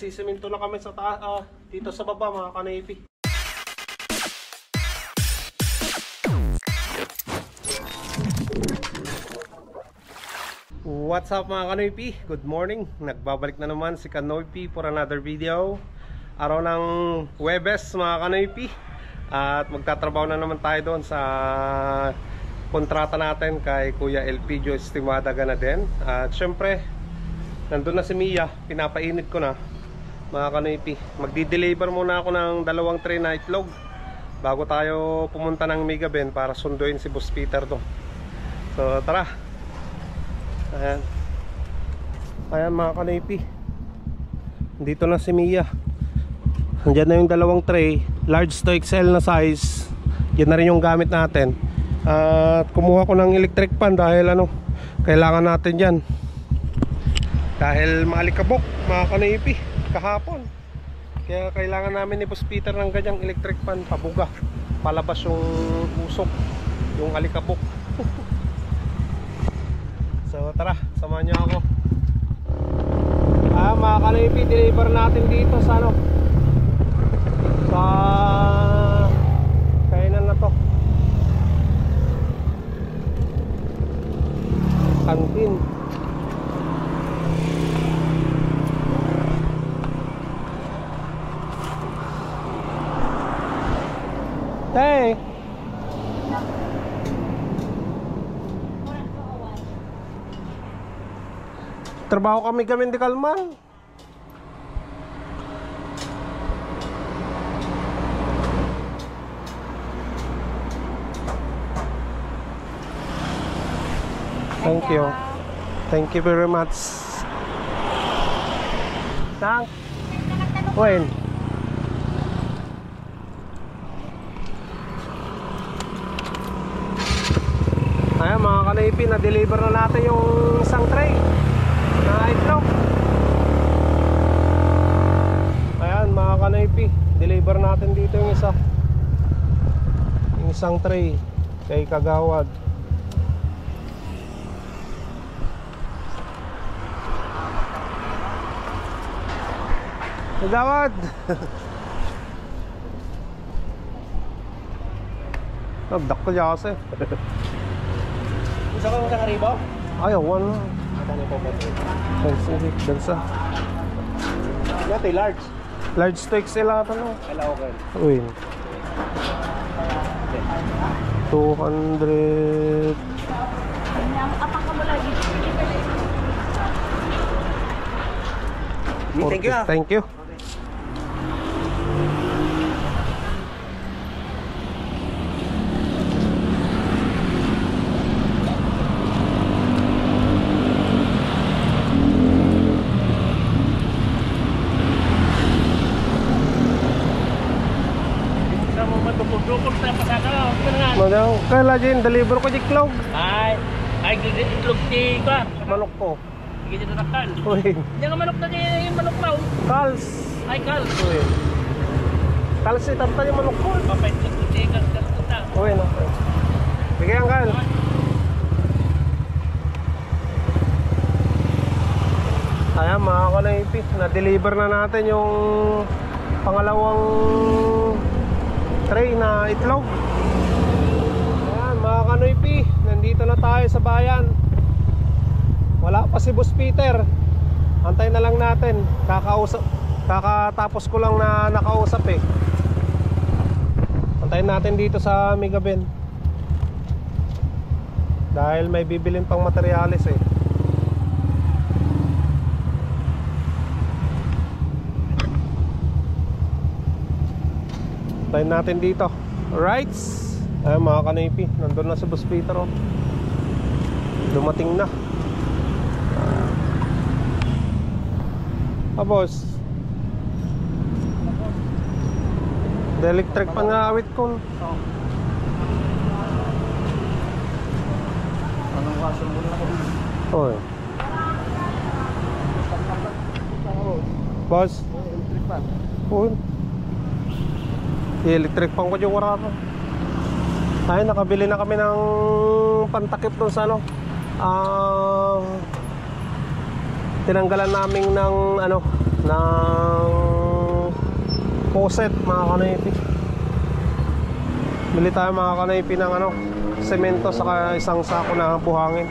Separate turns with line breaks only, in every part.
nagsisiminto na kami sa taas, dito sa baba mga kanaypi. What's up mga Kanoypi? Good morning. Nagbabalik na naman si Kanoypi for another video. Araw ng Huwebes mga Kanoypi. At magtatrabaho na naman tayo doon sa kontrata natin kay Kuya Elpidio Estimada Ganaden. At syempre nandun na si Mia, pinapainit ko na mga Kanoypi. Magdi-deliver muna ako ng 2 tray na itlog bago tayo pumunta ng Megaben para sunduin si Boss Peter to. So tara. Ayan mga Kanoypi, dito na si Mia. Nandiyan na yung 2 tray, large to XL na size. Yan na rin yung gamit natin. At kumuha ko ng electric pan dahil kailangan natin yan. Dahil maalikabok mga Kanoypi kahapon. Kaya kailangan namin ni Boss Peter ng ganyang electric pan, pabuga, palabas yung usok, yung alikabok. So tara, samahan niyo ako. Mga Kanoypi, deliver natin dito sa sa kainan na to, kantin. Hey, trabaho kami di Kalman. Thank you. Thank you very much. Thank. When? Ayan mga Kanoypi, na-deliver na natin yung isang tray na itlog. Ayan mga Kanoypi, deliver natin dito yung isang tray kay Kagawad. Kagawad! Nagdakol niya kasi.
Gusto ka mong nakaribo?
Ayaw, one. Dansa.
Ito large.
Large to XL ata no?
Kala okay.
Uy. 200.
Thank you.
Thank you. Kaya dyan, deliver ko itlog.
Ay, itlog di ka.
Manok ko.
Sige dito na kal.
Uy.
Hindi nga manok na di yung manok na.
Kals.
Ay kal.
Uy. Kals eh, tanta yung manok ko.
Papay itlog di ka.
Uy, no. Bigyan kal. Ayan mga Kanoypi, na-deliver na natin yung pangalawang tray na itlog. Mga Kanoypi, nandito na tayo sa bayan. Wala pa si Boss Peter. Antay na lang natin. Kakatapos ko lang na nakausap eh. Antayin natin dito sa Megaben dahil may bibilin pang materyales eh. Antayin natin dito. Alright. Ay mga Kanoypi, nandun na si Boss Peter oh. Dumating na. Boss, the electric pa nga awit ko.
Anong kaso mo na ako?
Oy. Boss,
Electric pan.
oy. Electric pang ko yung wara ko. Ay, nakabili na kami ng pantakip doon sa tinanggalan namin ng ng poset mga kanoypi. Bili tayo mga kanoypi ng ano, semento saka isang sako na buhangin.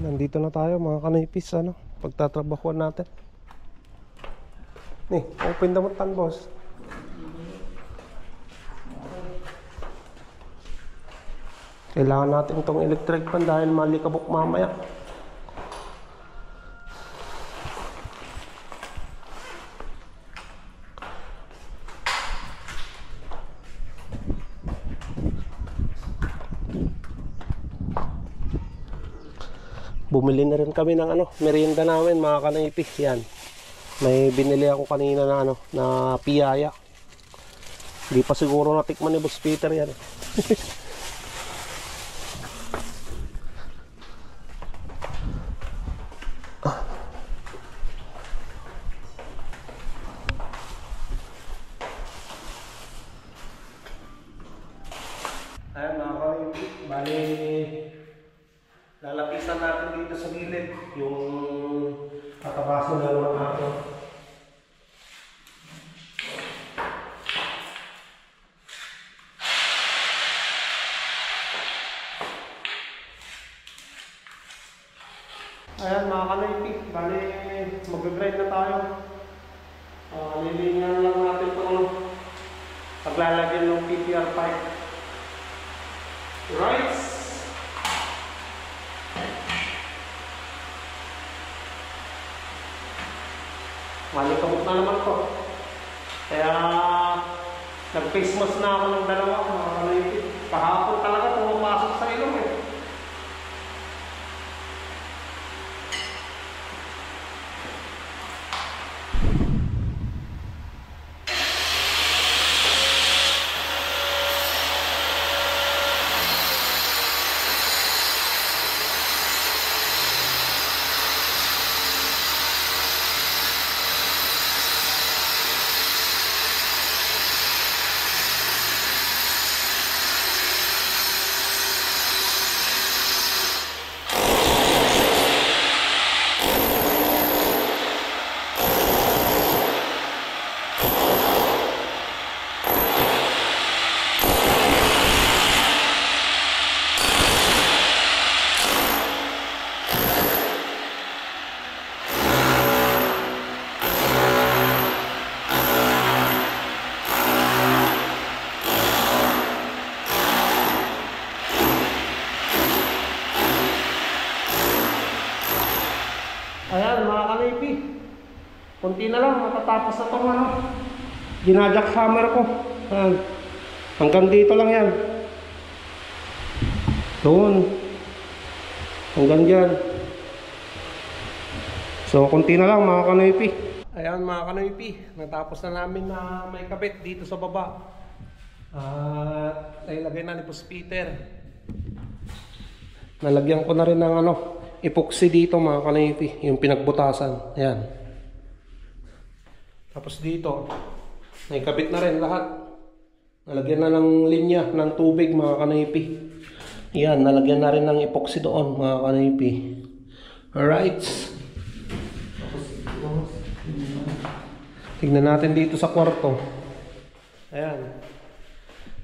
Nandito na tayo mga kanoypis, ano, pagtatrabahuan natin. Nih, open the tan, boss. Kailangan natin itong electric pan dahil malikabok mamaya. Bumili na rin kami ng ano, merienda namin mga kanoypi. Yan. May binili ako kanina na ano, na piyaya. Hindi pa siguro natikman ni Boss Peter yan. Ayan mga kanoypi, bali lalapisan natin dito sa gilid yung katabasan na naman natin. Ayan mga kanoypi, bali mag-grind na tayo. Lilingan lang natin itong paglalagyan ng PPR pipe. Right. Malikabot na naman ko. Kaya nag-face mask na ako ng dalawa. Kahapon talaga pumapasok sa ilong eh. Ayan mga kanoypi, kunti na lang matatapos na itong ano, ginajackhammer ko. Ayan. Hanggang dito lang yan. Doon hanggang dyan. So kunti na lang mga kanoypi. Ayan mga kanoypi, natapos na namin na may kabit dito sa baba. Nailagay na ni Boss Peter. Nalagyan ko na rin ng ano, epoxy dito mga kanoypi, yung pinagbutasan. Ayan. Tapos dito naikabit na rin lahat. Nalagyan na ng linya ng tubig mga kanoypi. Ayan, nalagyan na rin ng epoxy doon mga kanoypi. Alright. Tignan natin dito sa kwarto. Ayan.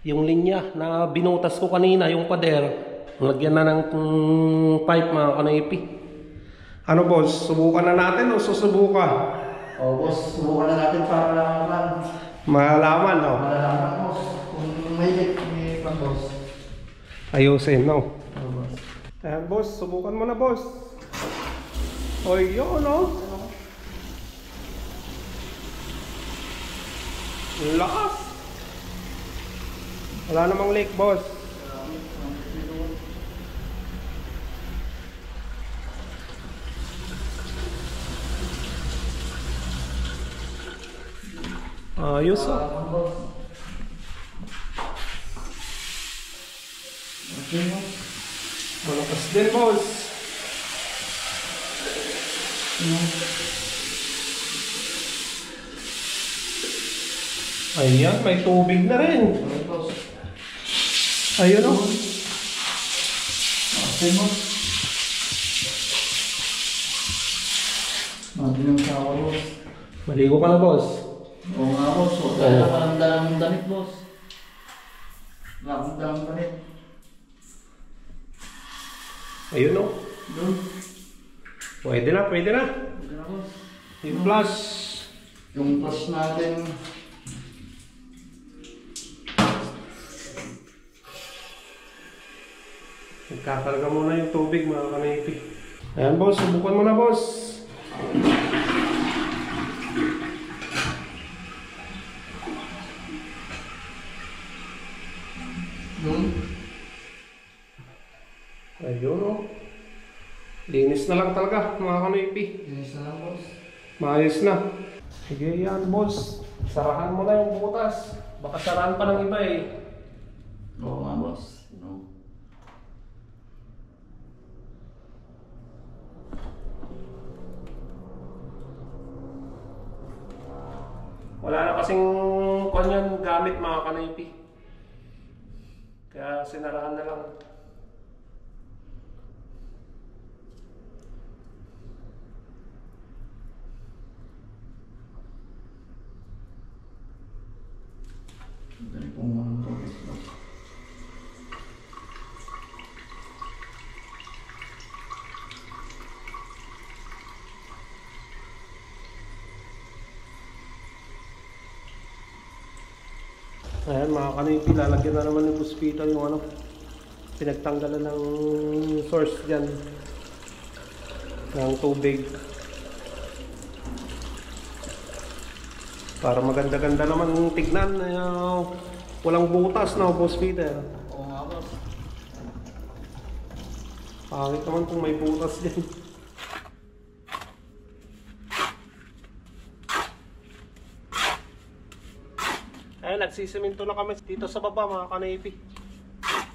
Yung linya na binutas ko kanina, yung pader, lagyan na ng pipe mga kanoypi. Ano boss, subukan na natin o susubukan?
O boss, subukan na natin para
Malaman, no?
malalaman boss. Kung may leak, may pang boss.
Ayusin, no?
O boss.
Ayan, boss. Subukan mo na, boss. Oy, yun, no? Lakas. Wala namang leak, boss. Ayos, oh.
Boss. Okay boss.
Malakas din, boss. Ayan, may tubig na rin.
Okay boss.
Ayun, oh.
Okay boss. Mati ng shower boss.
Maligo ka na, boss.
Oo nga boss. Wala na parang dalang damit boss. Wala akong dalang damit.
Ayun, oh.
Doon.
Pwede na, pwede na.
Pwede na boss.
Yung plus.
Yung plus natin.
Nagkakarga muna yung tubig, mga kanipi. Ayan, boss. Subukan mo na, boss.
Doon.
Ayun, oh. Linis na lang talaga, mga kanipi.
Yes na lang boss.
Maayos na. Sige, yan, boss. Sarahan mo na yung butas. Baka sarahan pa ng iba, eh.
Oo nga boss. No.
Wala na kasing kanyan gamit, mga kanipi. Kaya sinarahan na lang.
Dali pong mga boss.
Ayan, mga kanipi, lalagyan na naman ng puspita yung ano, pinagtanggalan ng source dyan ng tubig para maganda-ganda naman tignan. Walang butas na puspita.
Oo nga boss.
Pangit naman kung may butas dyan. Ayan, nagsisiminto na kami dito sa baba, mga kanipi.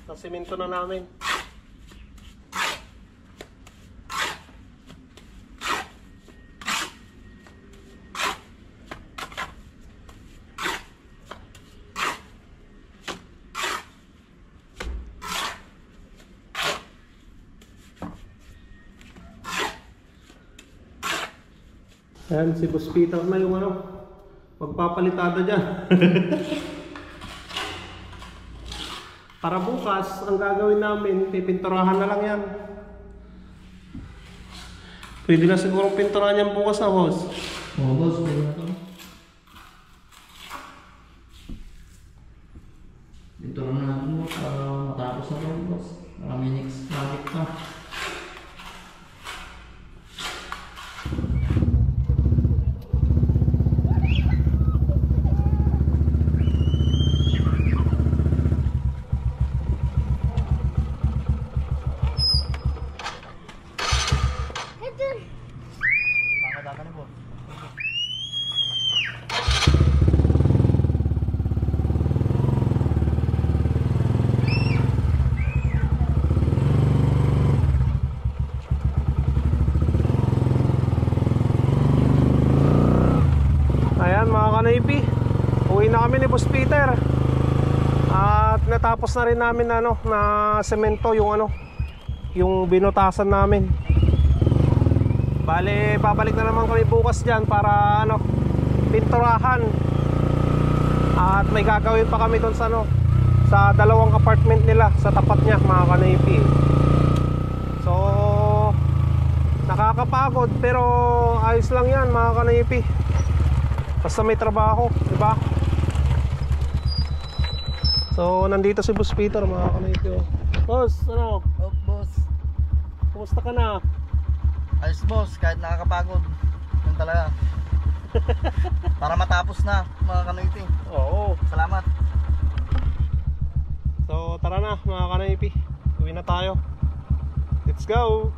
Nasiminto na namin. Ayan, si Boss Peter na yung ano, magpapalitada dyan. Para bukas, ang gagawin namin, pipinturahan na lang yan. Pwede na siguro pinturahan yan bukas na, boss.
Oo boss, pwede na to. Dito lang natin boss, para matapos na to boss. Para may next project na.
Ayan, mga kanaypi, uwi na kami ni Boss Peter. At natapos na rin namin ano, na semento yung ano, yung binutasan namin. Bale, babalik na naman kami bukas dyan para ano, pinturahan. At may gagawin pa kami doon sa ano, sa dalawang apartment nila sa tapat niya, mga kanaypi. So nakakapagod pero ayos lang yan, mga kanaypi. Basta may trabaho, di ba? So, nandito si Boss Peter, mga kanoypi. Boss, ano?
Oh, boss.
Kumusta ka na?
Ayos, boss. Kahit nakakapagod. Yun talaga. Para matapos na, mga kanoypi.
Oo.
Salamat.
So, tara na, mga kanoypi. Uwi na tayo. Let's go!